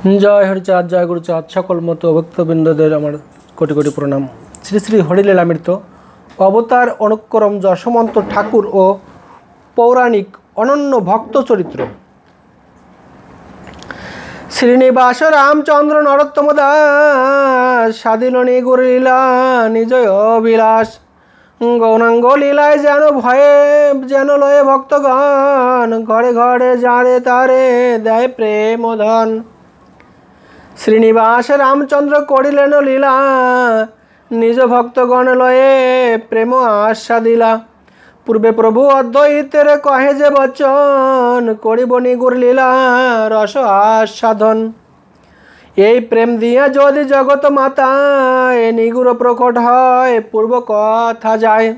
जय हरिचाँद जय गुरुचाँद सकल मत भक्तबिंदुদের আমার কোটি কোটি প্রণাম। শ্রী শ্রী হরিলীলামৃত অবতার অনুক্রম যশোমন্ত ঠাকুর ও পৌরাণিক অনন্য ভক্ত চরিত্র। শ্রীনিবাস রামচন্দ্র নরোত্তম দাস সাধিলনী গুরলীলা নিজয় বিলাস গৌরাঙ্গ লীলায় যেন ভয়ে যেন লয়ে ভক্তগণ ঘরে ঘরে যারে তারে দেয় প্রেম ধন। শ্রীনিবাস রামচন্দ্র করিলেন লীলা নিজ ভক্তগণ লয়ে প্রেম আস্বাদিলা। পূর্বে প্রভু অদ্বৈতের কহে যে বচন করিব নিগুর লীলা রস আস্বাদন। এই প্রেম দিয়া যদি জগৎ মাতা এ নিগুর প্রকট হয় পূর্ব কথা যায়।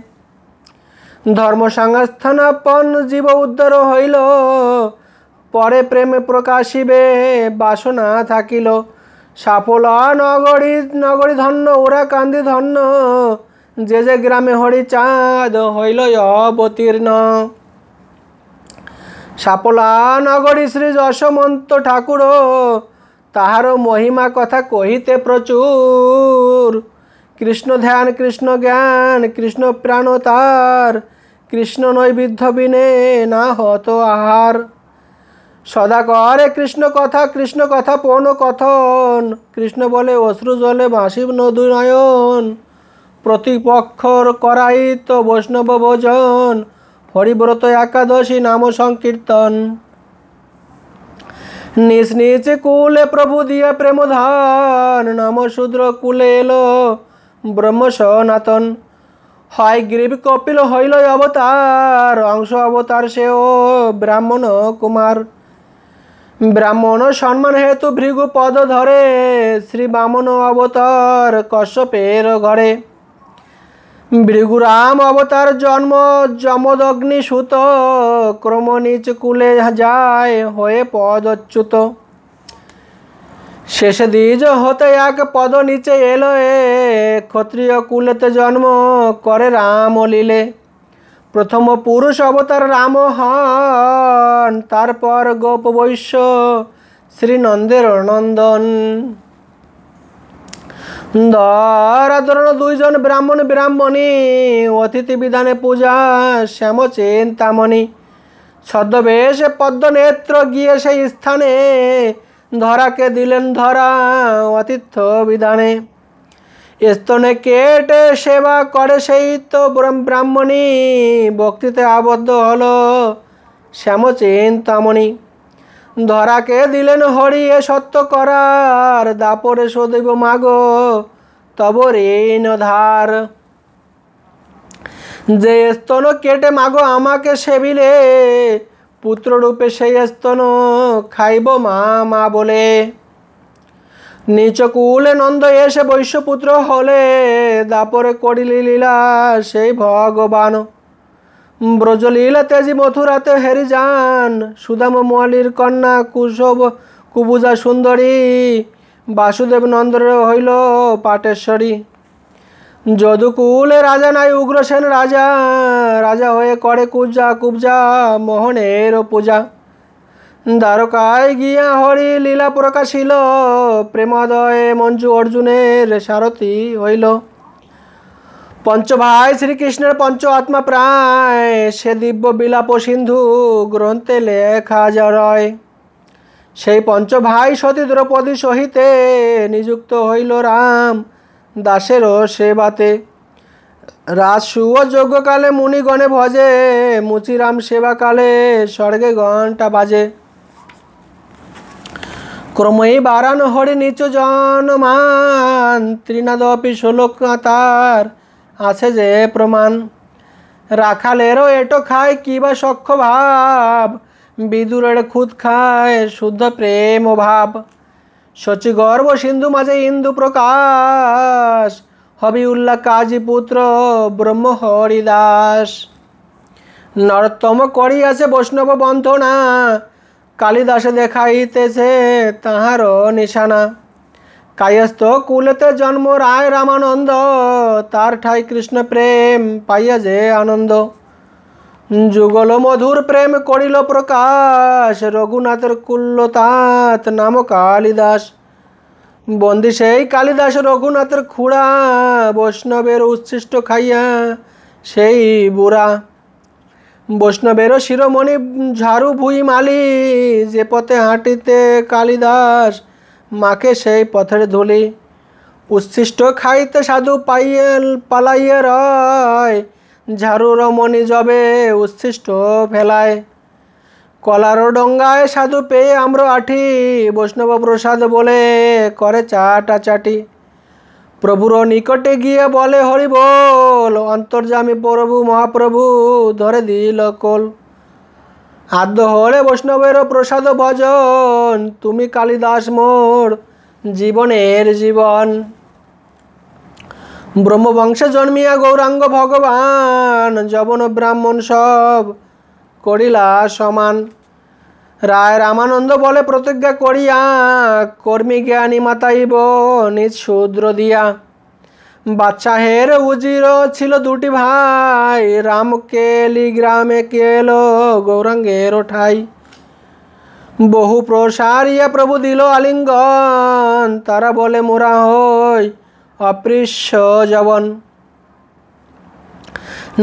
ধর্ম সংস্থানাপন জীব উদ্ধার হইল পরে প্রেমে প্রকাশিবে বাসনা থাকিল। সাফলা নগরী নগরী ধন্য ওরা কান্দি ধন্য যে যে গ্রামে হরিচাঁদ হইল অবতীর্ণ। সাফলা নগরী শ্রী যশোমন্ত ঠাকুর তাহার মহিমা কথা কহিতে প্রচুর। কৃষ্ণ ধ্যান কৃষ্ণ জ্ঞান কৃষ্ণ প্রাণ তার কৃষ্ণ নৈবেদ্য বিনে না হত আহার। সদা করে কৃষ্ণ কথা পৌন কথন কৃষ্ণ বলে অশ্রু জলে বাঁশি নদী নয়ন। প্রতিপক্ষর করাইত বৈষ্ণব ভোজন হরিব্রত একাদশী নাম সংকীর্তন। নিজ নিজ কুলে প্রভু দিয়ে প্রেম ধান নাম শূদ্র কুলে এলো ব্রহ্ম সনাতন। হয় গ্রীব কপিল হইল অবতার অংশ অবতার সেও ব্রাহ্মণ কুমার। ব্রাহ্মণ সম্মান হেতু ভৃগু পদ ধরে শ্রী বামন অবতার কশ্যপের ঘরে। ভৃগুরাম অবতার জন্ম যমদগ্নি সুত ক্রম নিচ কুলে যায় হয়ে পদচ্যুত। শেষে দ্বিজ হতে এক পদ নিচে এলো ক্ষত্রিয় কুলেতে জন্ম করে রাম লীলে। প্রথম পুরুষ অবতার রাম হন তারপর গোপ বৈশ্য শ্রীনন্দের নন্দন। দরাদরণ দুইজন ব্রাহ্মণ ব্রাহ্মণী অতিথি বিধানে পূজা শ্যাম চিন্তামণি। ছদ্মবেশে পদ্মনেত্র গিয়ে সেই স্থানে ধরাকে দিলেন ধরা অতিথ্য বিধানে। স্তনে কেটে সেবা করে সেই তো ব্রাহ্মণী ভক্তিতে আবদ্ধ হলো শ্যাম চিন্তামণি। ধরাকে দিলেন হরি এ সত্য করার দাপরে সদৈব মাগো তব ঋণ ধার। যে স্তন কেটে মাগো আমাকে সেবিলে পুত্ররূপে সেই স্তন খাইব মা মা বলে। নিচ কুলে নন্দ এসে বৈশ্যপুত্র হলে দাপরে করিলি লীলা সেই ভগবান। ব্রজলীলা তেজি মথুরাতে হেরি যান সুদাম মোয়ালির কন্যা কুবুজা সুন্দরী বাসুদেব নন্দর হইল পাটেশ্বরী। যদুকুলে রাজা নাই উগ্রসেন রাজা রাজা হয়ে করে কুবজা মোহনের পূজা। দ্বারকায় গিয়া হরি লীলা প্রকাশিল প্রেমদয়ে মঞ্জু অর্জুনের সারথি হইল। পঞ্চভাই শ্রীকৃষ্ণের পঞ্চ আত্মা প্রায় সে দিব্য বিলাপ সিন্ধু গ্রন্থে লেখা রয়। সেই পঞ্চভাই সতী দ্রৌপদী সহিতে নিযুক্ত হইল রাম দাসের সেবাতে। রাজসুয় যজ্ঞকালে মুনিগণে ভজে মুচিরাম সেবাকালে স্বর্গে ঘণ্টা বাজে। ক্রমেই বারান হরি নিচ জনমান ত্রিনাদপি শ্লোক তার আছে যে প্রমাণ। রাখালেরও এটো খায় কিবা সখ্য ভাব বিদুরের খুদ খায় শুদ্ধ প্রেম ভাব। শচী গর্ভ সিন্ধু মাঝে ইন্দু প্রকাশ হবি উল্লাহ কাজী পুত্র ব্রহ্ম হরিদাস। নরোত্তম করিয়াছে বৈষ্ণব বন্ধনা কালিদাসে দেখাইতেছে তাহার নিশানা। কায়স্থ কুলেতে জন্ম রায় রামানন্দ তার ঠাই কৃষ্ণ প্রেম পাইয়া যে আনন্দ। যুগল মধুর প্রেম করিল প্রকাশ, রঘুনাথের কুল্লতাত নাম কালিদাস। বন্দি সেই কালিদাস রঘুনাথের খুড়া, বৈষ্ণবের উচ্ছিষ্ট খাইয়া সেই বুড়া। বৈষ্ণবের শিরোমণি ঝাড়ু ভুই মালি, যে পথে হাঁটিতে কালিদাস মাকে সেই পথের ধুলি। উচ্ছিষ্ট খাইতে সাধু পালাইয়া রয়, ঝাড়ুর মণি যবে উচ্ছিষ্ট ফেলায়। কলার ডঙ্গায় সাধু পেয়ে আম্র আঠি, বৈষ্ণব প্রসাদ বলে করে চাটাচাটি। প্রভুর নিকটে গিয়ে বলে হরি বল, অন্তর্যামী প্রভু মহাপ্রভু ধরে দিল কোল। আদ্য হরে বৈষ্ণবের প্রসাদ ভজন, তুমি কালিদাস মোর জীবনের জীবন। ব্রহ্মবংশে জন্মিয়া গৌরাঙ্গ ভগবান, যবন ব্রাহ্মণ সব করিলা সমান। রায় রামানন্দ বলে প্রতিজ্ঞা করিয়া, কর্মী জ্ঞানী মাতাইব নিজ শূদ্র দিয়া। বাদশাহের উজির ছিল দুটি ভাই, রাম কেলি গ্রামে কেল গৌরাঙ্গের ঠাই। বহু প্রসারিয়া প্রভু দিল আলিঙ্গন, তারা বলে মোরা হই অপৃশ্য যবন।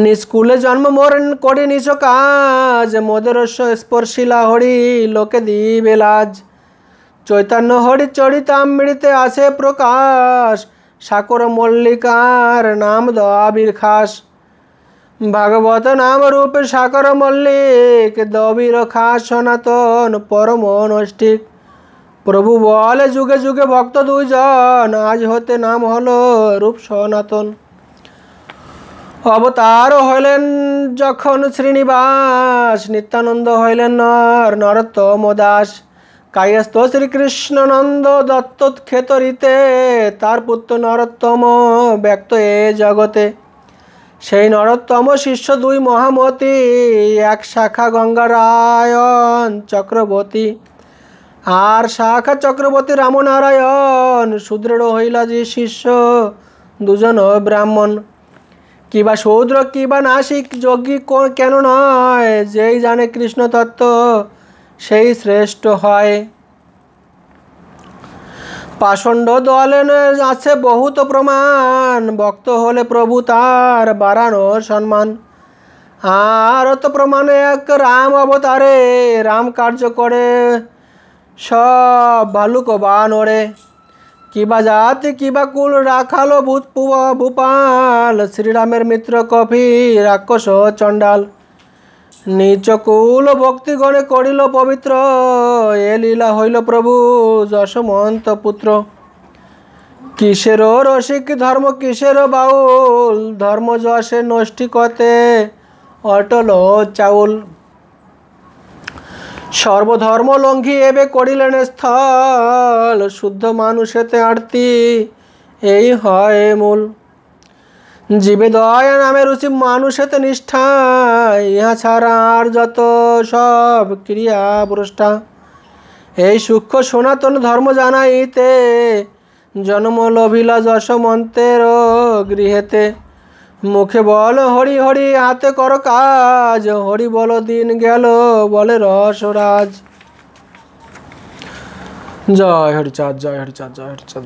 নিষ্কুলে জন্ম মোর করি নিচ কাজ, মোদের স্পর্শিলা হরি লোকে দিবে লাজ। চৈতন্য হরি চরিতামৃতে আছে প্রকাশ, সাকর মল্লিকার নাম দবির খাস। ভাগবত নাম রূপে সাকর মল্লিক, দবির খাস সনাতন পরম নৈষ্ঠিক। প্রভু বলে যুগে যুগে ভক্ত দুইজন, আজ হতে নাম হলো রূপ সনাতন। অবতার হইলেন যখন শ্রীনিবাস, নিত্যানন্দ হইলেন নরোত্তম দাস। কায়স্থ শ্রীকৃষ্ণ নন্দ দত্ত ক্ষেতরিতে, তার পুত্র নরোত্তম ব্যক্ত এ জগতে। সেই নরোত্তম শিষ্য দুই মহামতি, এক শাখা গঙ্গারায়ণ চক্রবর্তী, আর শাখা চক্রবর্তী রামনারায়ণ। সুদৃঢ় হইলা যে শিষ্য দুজন ব্রাহ্মণ। কিবা শূদ্র কিবা নাসিক যোগী কেন নয়, যেই জানে কৃষ্ণ তত্ত্ব সেই শ্রেষ্ঠ হয়। পাষণ্ড দলে আছে বহুত প্রমাণ, ভক্ত হলে প্রভু তার বাড়ানো সম্মান। আর তো প্রমাণে এক রাম অবতারে, রাম কার্য করে সব ভালুক বানরে। কিবা জাতি কিবা কুল রাখালো ভূপাল, শ্রীরামের মিত্র কপি রাক্ষস চণ্ডাল। নিচ কুল ভক্তিগণে করিল পবিত্র, এ লীলা হইল প্রভু যশমন্ত পুত্র। কিসের রসিক ধর্ম কিসের বাউল, ধর্ম যশে নৈষ্ঠিকতে অটল চাউল। সর্বধর্ম লঙ্ঘি এবে করিলেন স্থল, শুদ্ধ মানুষেতে আরতি এই হয় মূল। জীবে দয়া নামে রুচি মানুষেতে নিষ্ঠা, ইহা ছাড়া আর যত সব ক্রিয়া ভ্রষ্টা। এই সূক্ষ্ম সনাতন ধর্ম জানাইতে, জন্ম লভিলা যশমন্তের গৃহেতে। মুখে বল হরি হরি হাতে কর কাজ, হরি বল দিন গেল বলে রসরাজ। জয় হরিচাঁদ, জয় হরিচাঁদ, জয় হরিচাঁদ।